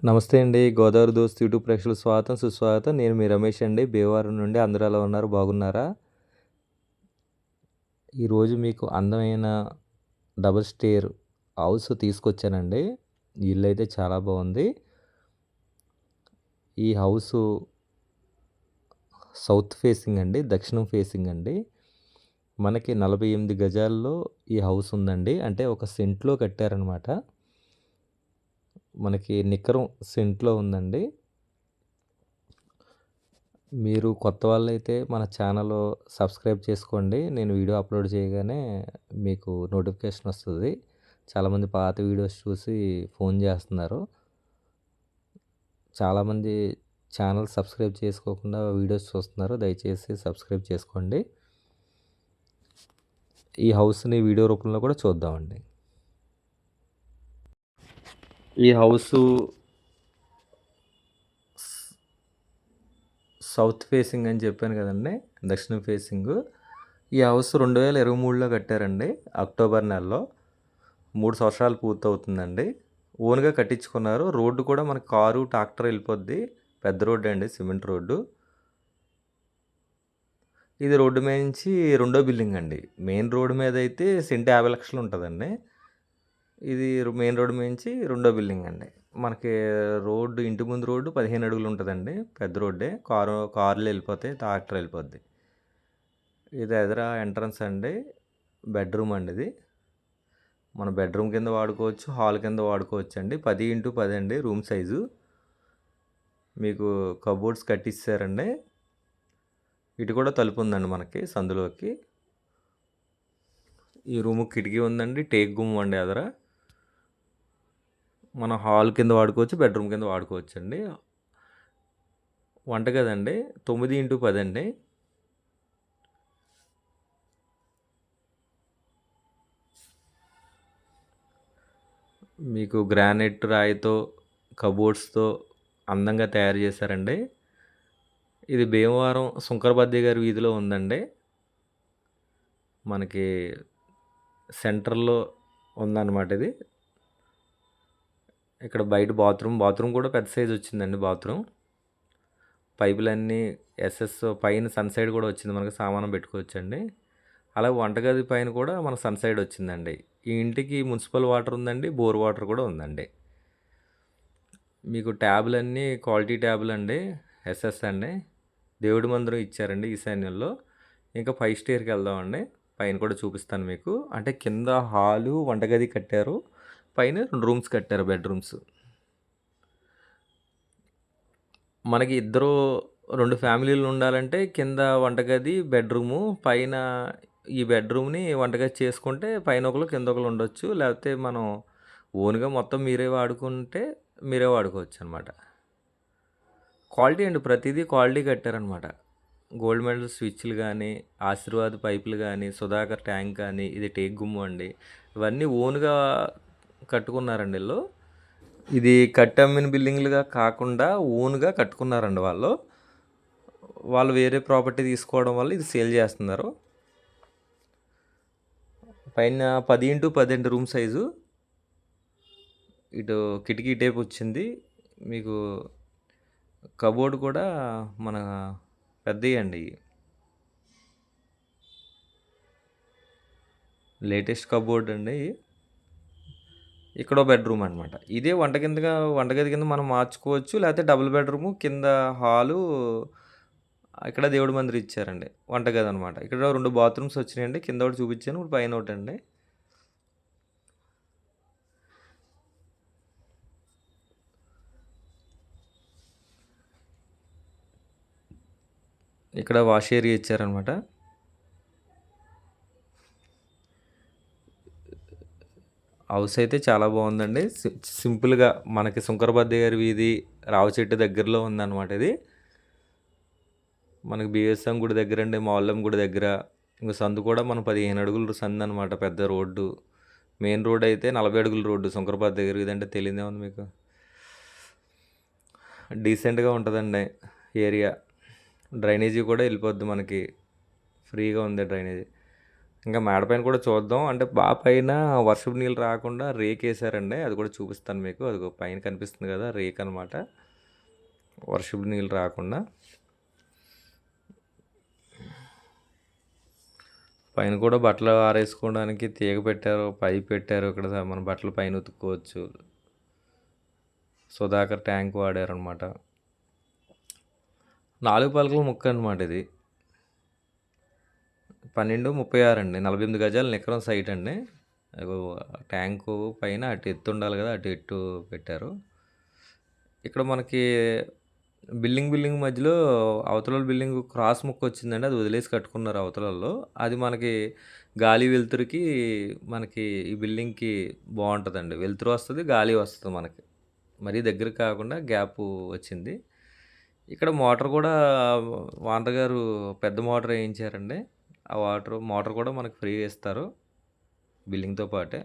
నమస్తే అండి. గోదావరి దోస్త్ యూట్యూబ్ ప్రేక్షకులకు స్వాగతం, సుస్వాగతం. నేను మీ రమేష్ అండి. భీమవరం నుండి. అందరూ ఎలా ఉన్నారు? బాగున్నారా? ఈరోజు మీకు అందమైన డబుల్ స్టేర్ హౌస్ తీసుకొచ్చానండి. ఇల్లైతే చాలా బాగుంది. ఈ హౌసు సౌత్ ఫేసింగ్ అండి. దక్షిణం ఫేసింగ్ అండి. మనకి 48 గజాల్లో ఈ హౌస్ ఉందండి. అంటే ఒక సెంట్లో కట్టారనమాట. మనకి నికరం సెంట్లో ఉందండి. మీరు కొత్త వాళ్ళైతే మన ఛానల్ సబ్స్క్రైబ్ చేసుకోండి. నేను వీడియో అప్లోడ్ చేయగానే మీకు నోటిఫికేషన్ వస్తుంది. చాలామంది పాత వీడియోస్ చూసి ఫోన్ చేస్తున్నారు. చాలామంది ఛానల్ సబ్స్క్రైబ్ చేసుకోకుండా వీడియోస్ చూస్తున్నారు. దయచేసి సబ్స్క్రైబ్ చేసుకోండి. ఈ హౌస్ని వీడియో రూపంలో కూడా చూద్దామండి. ఈ హౌసు సౌత్ ఫేసింగ్ అని చెప్పాను కదండి, దక్షిణ ఫేసింగ్. ఈ హౌస్ 2023లో కట్టారండి, అక్టోబర్ నెలలో. 3 సంవత్సరాలు పూర్తవుతుందండి. ఓన్గా కట్టించుకున్నారు. రోడ్డు కూడా మనకు కారు ట్రాక్టర్ వెళ్ళిపోద్ది. పెద్ద రోడ్డు అండి, సిమెంట్ రోడ్డు. ఇది రోడ్డు మీద నుంచి రెండో బిల్డింగ్ అండి. మెయిన్ రోడ్డు మీద అయితే సెంటు 50 లక్షలు ఉంటుందండి. ఇది మెయిన్ రోడ్డు మీద నుంచి రెండో బిల్డింగ్ అండి. మనకి రోడ్డు, ఇంటి ముందు రోడ్డు 15 అడుగులు ఉంటుందండి. పెద్ద రోడ్డే. కార్లు వెళ్ళిపోతాయి, ట్రాక్టర్ వెళ్ళిపోద్ది. ఇది ఎదుర ఎంట్రన్స్ అండి. బెడ్రూమ్ అండి ఇది. మన బెడ్రూమ్ కింద వాడుకోవచ్చు, హాల్ కింద వాడుకోవచ్చు అండి. 10x10 అండి రూమ్ సైజు. మీకు కబోర్డ్స్ కట్టిస్తారండి. ఇటు కూడా తలుపు ఉందండి మనకి సందులోకి. ఈ రూమ్ కిటికీ ఉందండి, టేక్ గుమ్మం అండి ఎదర. మన హాల్ కింద వాడుకోవచ్చు, బెడ్రూమ్ కింద వాడుకోవచ్చు అండి. వంటగది అండి, 9x10 అండి. మీకు గ్రానైట్ రాయితో కబోర్డ్స్తో అందంగా తయారు చేశారండి. ఇది భీమవరం శంకరబద్ది గారి వీధిలో ఉందండి. మనకి సెంటర్లో ఉందన్నమాట ఇది. ఇక్కడ బయట బాత్రూమ్ కూడా పెద్ద సైజు వచ్చిందండి. బాత్రూమ్ పైపులన్నీ ఎస్ఎస్ పైన సన్సైడ్ కూడా వచ్చింది, మనకి సామానం పెట్టుకోవచ్చండి. అలాగే వంటగది పైన కూడా మన సన్సైడ్ వచ్చిందండి. ఈ ఇంటికి మున్సిపల్ వాటర్ ఉందండి, బోర్ వాటర్ కూడా ఉందండి. మీకు ట్యాబులన్నీ క్వాలిటీ ట్యాబులు అండి, ఎస్ఎస్ అండి. దేవుడి మందిరం ఇచ్చారండి ఈశాన్యంలో. ఇంకా 5 స్టేర్కి వెళ్దామండి. పైన కూడా చూపిస్తాను మీకు. అంటే కింద హాలు, వంటగది కట్టారు. పైన 2 రూమ్స్ కట్టారు, బెడ్రూమ్స్. మనకి 2 ఫ్యామిలీలు ఉండాలంటే కింద వంటగది, బెడ్రూము. పైన ఈ బెడ్రూమ్ని వంటగది చేసుకుంటే పైన ఒకరు, కింద ఒకరు ఉండొచ్చు. లేకపోతే మనం ఓన్గా మొత్తం మీరే వాడుకుంటే మీరే వాడుకోవచ్చు అనమాట. క్వాలిటీ అండి, ప్రతిదీ క్వాలిటీ కట్టారనమాట. గోల్డ్ మెడల్ స్విచ్లు కానీ, ఆశీర్వాద్ పైపులు కానీ, సుధాకర్ ట్యాంక్ కానీ, ఇది టేక్ గుమ్ము అండి. ఇవన్నీ ఓన్గా కట్టుకున్నారండి వీళ్ళు. ఇది కట్టమ్మిన బిల్డింగ్లుగా కాకుండా ఓన్గా కట్టుకున్నారండి వాళ్ళు. వేరే ప్రాపర్టీ తీసుకోవడం వల్ల ఇది సేల్ చేస్తున్నారు. పైన 10x10 అండి రూమ్ సైజు. ఇటు కిటికీ టైప్ వచ్చింది. మీకు కబోర్డ్ కూడా మన పెద్దవి అండి, లేటెస్ట్ కబోర్డ్ అండి. ఇక్కడ బెడ్రూమ్ అనమాట. ఇదే వంటగది కింద మనం మార్చుకోవచ్చు. లేకపోతే డబుల్ బెడ్రూము, కింద హాలు, ఇక్కడ దేవుడి మందిరం ఇచ్చారండి. వంటగది అనమాట. ఇక్కడ 2 బాత్రూమ్స్ వచ్చినాయండి. కింద ఒకటి చూపించాను, ఇప్పుడు పైన ఒకటి అండి. ఇక్కడ వాష్ ఏరియా ఇచ్చారనమాట. హౌస్ అయితే చాలా బాగుందండి. సింపుల్గా మనకి శంకరబద్ది గారి వీధి, రావచెట్టు దగ్గరలో ఉందన్నమాట ఇది. మనకి బిఎస్ఎం గుడి దగ్గర అండి, మాల్లం గుడి దగ్గర. ఇంకా సందు కూడా మన 15 అడుగులు సందు అనమాట, పెద్ద రోడ్డు. మెయిన్ రోడ్ అయితే 40 అడుగుల రోడ్డు శంకరబద్ది దగ్గర. ఇదంటే తెలియదే ఉంది మీకు. డీసెంట్గా ఉంటుందండి ఏరియా. డ్రైనేజీ కూడా వెళ్ళిపోద్ది మనకి, ఫ్రీగా ఉంది డ్రైనేజీ. ఇంకా మేడ పైన కూడా చూద్దాం. అంటే పైన వర్షపు నీళ్ళు రాకుండా రేకేసారండి. అది కూడా చూపిస్తాను మీకు. అదిగో పైన కనిపిస్తుంది కదా! రేకనమాట. వర్షపు నీళ్ళు రాకుండా. పైన కూడా బట్టలు ఆరేసుకోవడానికి తీగ పెట్టారు. పైప్ పెట్టారు. ఇక్కడ మన బట్టలు పైన ఉతుక్కోవచ్చు. సుధాకర్ ట్యాంక్ వాడారనమాట. 4 పలకల ముక్క అనమాట ఇది. 12:36 అండి. 48 గజాల నికరం సైట్ అండి. అగో ట్యాంకు పైన అటు ఎత్తు ఉండాలి కదా! అటు ఎత్తు పెట్టారు. ఇక్కడ మనకి బిల్డింగ్ మధ్యలో అవతలోళ్ళ బిల్డింగ్ క్రాస్ ముక్క వచ్చిందండి. అది వదిలేసి కట్టుకున్నారు అవతలోళ్ళు. అది మనకి గాలి, వెలుతురుకి మనకి ఈ బిల్డింగ్‌కి బావుంటదండి. వెలుతురు వస్తది, గాలి వస్తది మనకి. మరీ దగ్గరకి కాకుండా గ్యాపు వచ్చింది. ఇక్కడ మోటార్ కూడా ఓనర్ గారు పెద్ద మోటార్ ఏయించారండి. ఆ మోటార్ కూడా మనకు ఫ్రీగా ఇస్తారు బిల్డింగ్‌తో పాటే.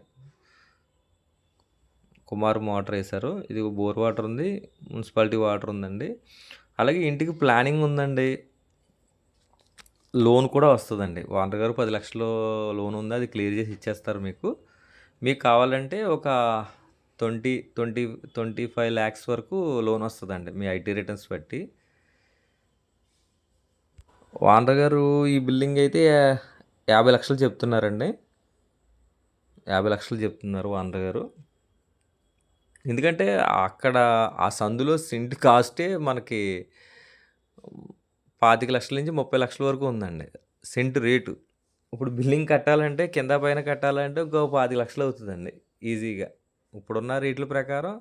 కుమార్ మోటార్ ఏశారు. ఇది బోర్ వాటర్ ఉంది. మున్సిపాలిటీ వాటర్ ఉందండి. అలాగే ఇంటికి ప్లానింగ్ ఉందండి. లోన్ కూడా వస్తదండి. ఓనర్ గారు 10,00,000 లోన్ ఉంది. అది క్లియర్ చేసి ఇచ్చేస్తారు మీకు. మీకు కావాలంటే ఒక 25 లాక్స్ వరకు లోన్ వస్తదండి. మీ ఐటీ రిటర్న్స్ బట్టి. ఓనర్ గారు ఈ బిల్డింగ్ అయితే 50,00,000 చెప్తున్నారండి. 50,00,000 చెప్తున్నారు ఓనర్ గారు. ఎందుకంటే అక్కడ ఆ సందులో సెంట్ కాస్టే మనకి 25,00,000 నుంచి 30,00,000 వరకు ఉందండి. Cent rate. ఇప్పుడు బిల్డింగ్ కట్టాలంటే కింద పైన కట్టాలంటే ఇంకో 25,00,000 అవుతదండి ఈజీగా. ఇప్పుడున్న రేట్ల ప్రకారం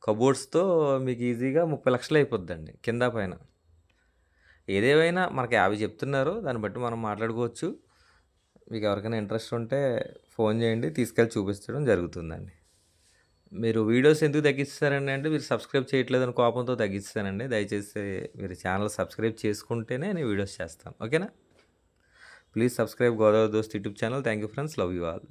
కబోర్డ్స్‌తో మీకు ఈజీగా 30,00,000 అయిపోద్దండి కింద పైన. ఏదేమైనా మనకి 50 చెప్తున్నారు. దాన్ని బట్టి మనం మాట్లాడుకోవచ్చు. మీకు ఎవరికైనా ఇంట్రెస్ట్ ఉంటే ఫోన్ చేయండి. తీసుకెళ్ళి చూపించడం జరుగుతుందండి. మీరు వీడియోస్ ఎందుకు తగ్గిస్తారండి అంటే మీరు సబ్స్క్రైబ్ చేయట్లేదని కోపంతో తగ్గిస్తానండి. దయచేసి మీరు ఛానల్ సబ్స్క్రైబ్ చేసుకుంటేనే నేను వీడియోస్ చేస్తాను. ఓకేనా? ప్లీజ్ సబ్స్క్రైబ్ గోదావరి దోస్త్ YouTube channel. Thank you friends. Love you all.